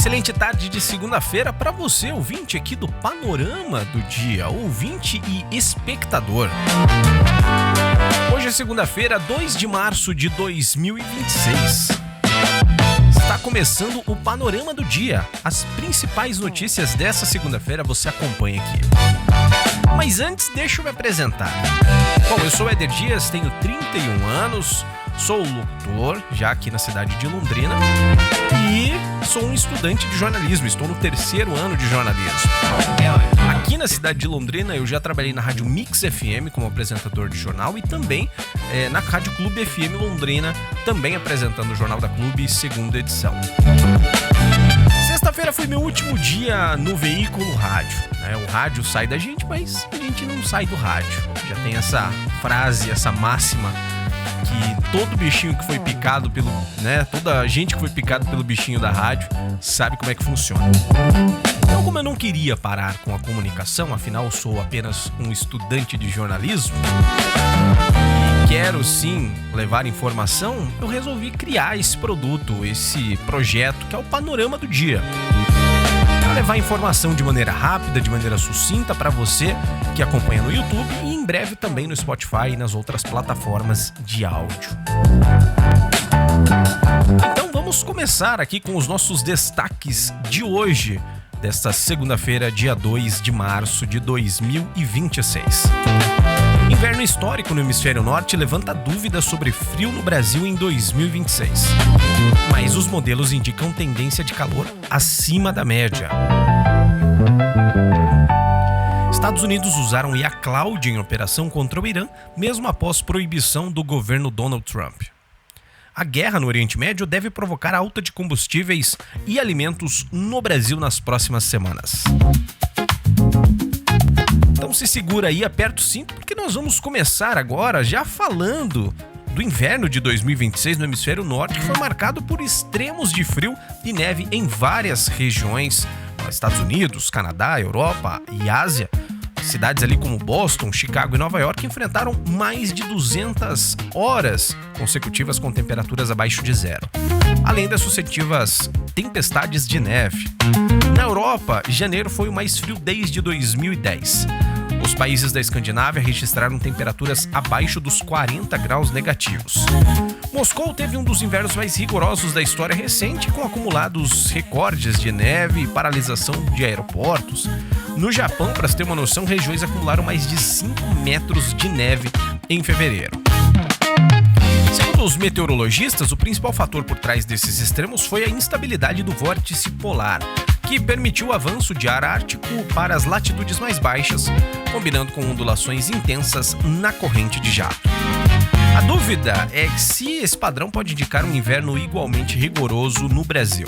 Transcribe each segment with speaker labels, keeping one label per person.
Speaker 1: excelente tarde de segunda-feira para você, ouvinte aqui do Panorama do Dia, ouvinte e espectador. Hoje é segunda-feira, 2 de março de 2026. Está começando o Panorama do Dia. As principais notícias dessa segunda-feira você acompanha aqui. Mas antes, deixa eu me apresentar. Bom, eu sou Éder Dias, tenho 31 anos, sou locutor, já aqui na cidade de Londrina, e sou um estudante de jornalismo, estou no 3º ano de jornalismo. Aqui na cidade de Londrina eu já trabalhei na Rádio Mix FM como apresentador de jornal e também na Rádio Clube FM Londrina, também apresentando o Jornal da Clube, segunda edição. Sexta-feira foi meu último dia no veículo rádio. O rádio sai da gente, mas a gente não sai do rádio. Já tem essa frase, essa máxima, que todo bichinho que foi picado pelo, toda gente que foi picado pelo bichinho da rádio sabe como é que funciona. Então, como eu não queria parar com a comunicação, afinal eu sou apenas um estudante de jornalismo e quero sim levar informação, eu resolvi criar esse produto, esse projeto que é o Panorama do Dia. Para levar informação de maneira rápida, de maneira sucinta para você que acompanha no YouTube e em breve também no Spotify e nas outras plataformas de áudio. Então vamos começar aqui com os nossos destaques de hoje, desta segunda-feira, dia 2 de março de 2026. Inverno histórico no hemisfério norte levanta dúvidas sobre frio no Brasil em 2026. Mas os modelos indicam tendência de calor acima da média. Estados Unidos usaram IA Cloud em operação contra o Irã, mesmo após proibição do governo Donald Trump. A guerra no Oriente Médio deve provocar alta de combustíveis e alimentos no Brasil nas próximas semanas. Então se segura aí, aperta o cinto, porque nós vamos começar agora já falando do inverno de 2026 no hemisfério norte, que foi marcado por extremos de frio e neve em várias regiões, Estados Unidos, Canadá, Europa e Ásia. Cidades ali como Boston, Chicago e Nova York enfrentaram mais de 200 horas consecutivas com temperaturas abaixo de zero, além das sucessivas tempestades de neve. Na Europa, janeiro foi o mais frio desde 2010. Os países da Escandinávia registraram temperaturas abaixo dos 40 graus negativos. Moscou teve um dos invernos mais rigorosos da história recente, com acumulados recordes de neve e paralisação de aeroportos. No Japão, para se ter uma noção, regiões acumularam mais de 5 metros de neve em fevereiro. Segundo os meteorologistas, o principal fator por trás desses extremos foi a instabilidade do vórtice polar, que permitiu o avanço de ar ártico para as latitudes mais baixas, combinando com ondulações intensas na corrente de jato. A dúvida é se esse padrão pode indicar um inverno igualmente rigoroso no Brasil.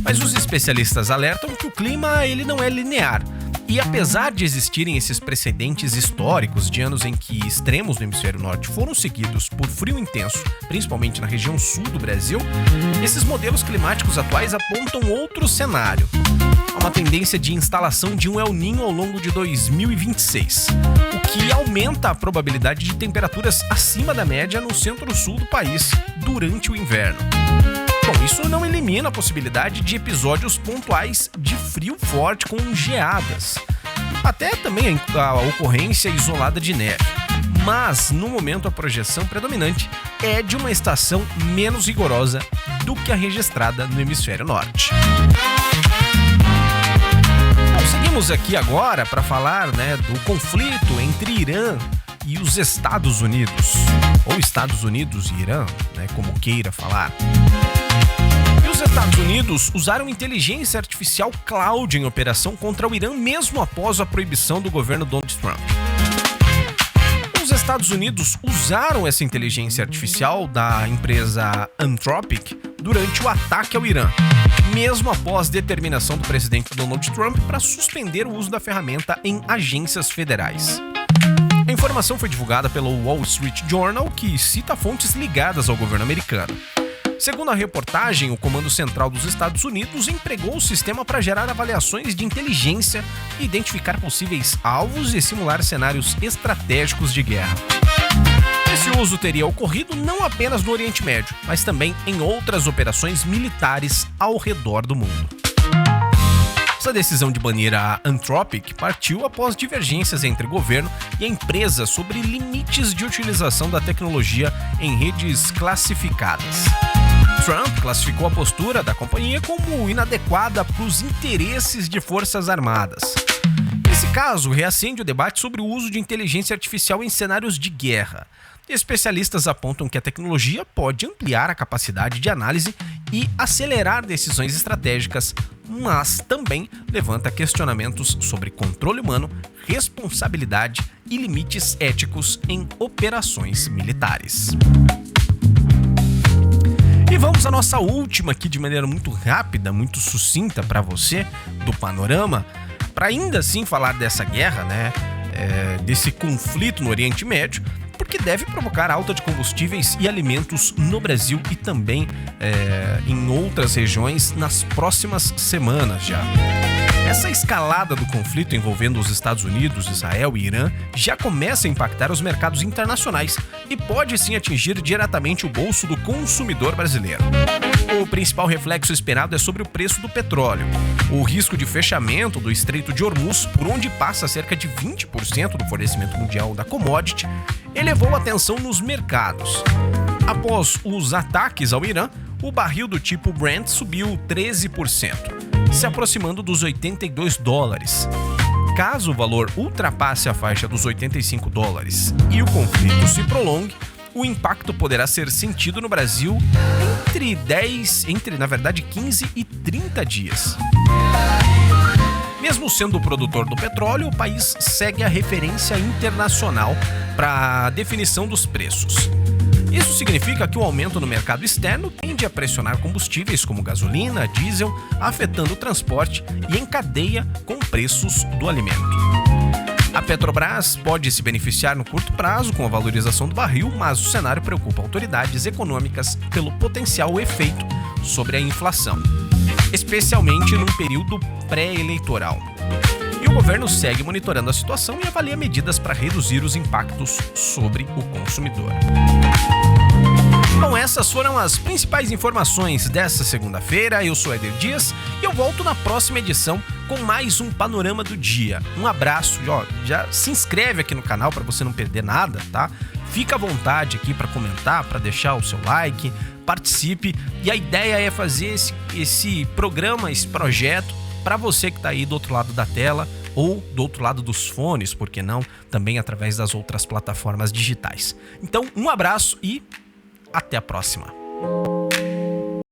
Speaker 1: Mas os especialistas alertam que o clima ele não é linear. E apesar de existirem esses precedentes históricos de anos em que extremos no hemisfério norte foram seguidos por frio intenso, principalmente na região sul do Brasil, esses modelos climáticos atuais apontam outro cenário. Há uma tendência de instalação de um El Niño ao longo de 2026, o que aumenta a probabilidade de temperaturas acima da média no centro-sul do país durante o inverno. Bom, isso não elimina a possibilidade de episódios pontuais de frio forte com geadas, até também a ocorrência isolada de neve. Mas, no momento, a projeção predominante é de uma estação menos rigorosa do que a registrada no hemisfério norte. Bom, seguimos aqui agora para falar do conflito entre Irã e os Estados Unidos, ou Estados Unidos e Irã, como queira falar. Os Estados Unidos usaram inteligência artificial cloud em operação contra o Irã mesmo após a proibição do governo Donald Trump. Os Estados Unidos usaram essa inteligência artificial da empresa Anthropic durante o ataque ao Irã, mesmo após determinação do presidente Donald Trump para suspender o uso da ferramenta em agências federais. A informação foi divulgada pelo Wall Street Journal, que cita fontes ligadas ao governo americano. Segundo a reportagem, o Comando Central dos Estados Unidos empregou o sistema para gerar avaliações de inteligência, identificar possíveis alvos e simular cenários estratégicos de guerra. Esse uso teria ocorrido não apenas no Oriente Médio, mas também em outras operações militares ao redor do mundo. Essa decisão de banir a Anthropic partiu após divergências entre o governo e a empresa sobre limites de utilização da tecnologia em redes classificadas. Trump classificou a postura da companhia como inadequada para os interesses de forças armadas. Nesse caso, reacende o debate sobre o uso de inteligência artificial em cenários de guerra. Especialistas apontam que a tecnologia pode ampliar a capacidade de análise e acelerar decisões estratégicas, mas também levanta questionamentos sobre controle humano, responsabilidade e limites éticos em operações militares. E vamos à nossa última aqui de maneira muito rápida, muito sucinta para você, do panorama, para ainda assim falar dessa guerra, desse conflito no Oriente Médio, porque deve provocar alta de combustíveis e alimentos no Brasil e também em outras regiões nas próximas semanas já. Essa escalada do conflito envolvendo os Estados Unidos, Israel e Irã já começa a impactar os mercados internacionais e pode sim atingir diretamente o bolso do consumidor brasileiro. O principal reflexo esperado é sobre o preço do petróleo. O risco de fechamento do Estreito de Hormuz, por onde passa cerca de 20% do fornecimento mundial da commodity, elevou a tensão nos mercados. Após os ataques ao Irã, o barril do tipo Brent subiu 13%, se aproximando dos $82. Caso o valor ultrapasse a faixa dos $85 e o conflito se prolongue, o impacto poderá ser sentido no Brasil entre 15 e 30 dias. Mesmo sendo o produtor do petróleo, o país segue a referência internacional para a definição dos preços. Isso significa que o aumento no mercado externo tende a pressionar combustíveis como gasolina, diesel, afetando o transporte e em cadeia com preços do alimento. A Petrobras pode se beneficiar no curto prazo com a valorização do barril, mas o cenário preocupa autoridades econômicas pelo potencial efeito sobre a inflação, especialmente num período pré-eleitoral. E o governo segue monitorando a situação e avalia medidas para reduzir os impactos sobre o consumidor. Bom, essas foram as principais informações desta segunda-feira. Eu sou Éder Dias e eu volto na próxima edição com mais um Panorama do Dia. Um abraço e já se inscreve aqui no canal para você não perder nada, tá? Fica à vontade aqui para comentar, para deixar o seu like, participe. E a ideia é fazer esse programa, esse projeto, para você que está aí do outro lado da tela ou do outro lado dos fones, por que não, também através das outras plataformas digitais. Então, um abraço e até a próxima.